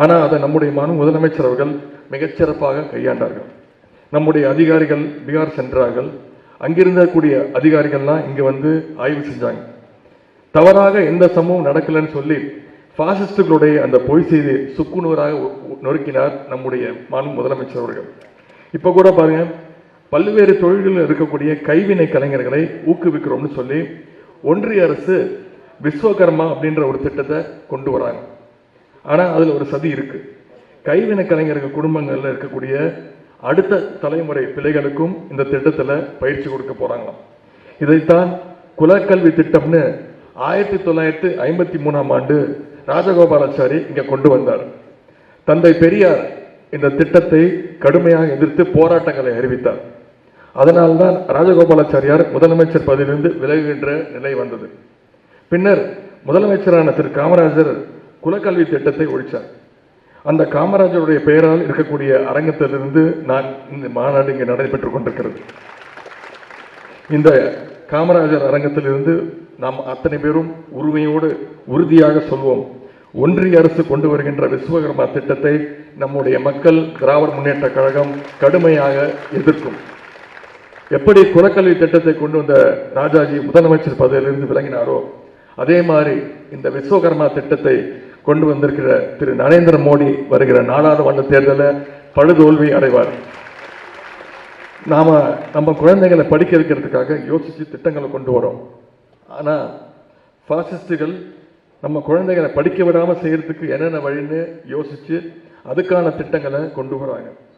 ஆனால் அதை நம்முடைய முதலமைச்சர் அவர்கள் மிகச்சிறப்பாக கையாண்டார்கள். நம்முடைய அதிகாரிகள் பீகார் சென்றார்கள். அங்கிருந்தக்கூடிய அதிகாரிகள்லாம் இங்கே வந்து ஆய்வு செஞ்சாங்க. தவறாக எந்த சம்பவம் நடக்கலைன்னு சொல்லி பாசிஸ்டுகளுடைய அந்த பொய் செய்தி சுக்குநூறாக நொறுக்கினார் நம்முடைய முதலமைச்சர் அவர்கள். இப்போ கூட பாருங்க, பல்வேறு தொழில்களில் இருக்கக்கூடிய கைவினை கலைஞர்களை ஊக்குவிக்கிறோம்னு சொல்லி ஒன்றிய அரசு விஸ்வகர்மா அப்படின்ற ஒரு திட்டத்தை கொண்டு வராங்க. ஆனால் அதில் ஒரு சதி இருக்கு. கைவினை கலைஞர்கள் குடும்பங்களில் இருக்கக்கூடிய அடுத்த தலைமுறை பிள்ளைகளுக்கும் இந்த திட்டத்தில் பயிற்சி கொடுக்க போறாங்களாம். இதைத்தான் குலக்கல்வி திட்டம்னு 1953ஆம் ஆண்டு ராஜகோபாலாச்சாரி இங்க கொண்டு வந்தார். தந்தை பெரியார் இந்த திட்டத்தை கடுமையாக எதிர்த்து போராட்டங்களை அறிவித்தார். அதனால்தான் ராஜகோபாலாச்சாரியார் முதலமைச்சர் பதவியிலிருந்து விலகுகின்ற நிலை வந்தது. பின்னர் முதலமைச்சரான திரு காமராஜர் குலக்கல்வி திட்டத்தை ஒழித்தார். அந்த காமராஜருடைய பெயரால் இருக்கக்கூடிய அரங்கத்திலிருந்து நான் இந்த மாநாடு இங்கே நடைபெற்றுக் கொண்டிருக்கிறது. இந்த காமராஜர் அரங்கத்திலிருந்து நாம் அத்தனை பேரும் உரிமையோடு உறுதியாக சொல்வோம், ஒன்றிய அரசு கொண்டு வருகின்ற விஸ்வகர்மா திட்டத்தை நம்முடைய மக்கள் திராவிட முன்னேற்ற கழகம் கடுமையாக எதிர்க்கும். எப்படி குலக்கல்வி திட்டத்தை கொண்டு வந்த ராஜாஜி முதலமைச்சர் பதவியிலிருந்து விலகினாரோ, அதே மாதிரி இந்த விஸ்வகர்மா திட்டத்தை கொண்டு வந்திருக்கிற திரு நரேந்திர மோடி வருகிற நாடாளுமன்ற தேர்தலில் படுதோல்வி அடைவார். நம்ம குழந்தைகளை படிக்க வைக்கிறதுக்காக யோசிச்சு திட்டங்களை கொண்டு வரோம். ஆனால் பாசிஸ்டுகள் நம்ம குழந்தைகளை படிக்க விடாமல் செய்யறதுக்கு என்னென்ன வழின்னு யோசிச்சு அதுக்கான திட்டங்களை கொண்டு வராங்க.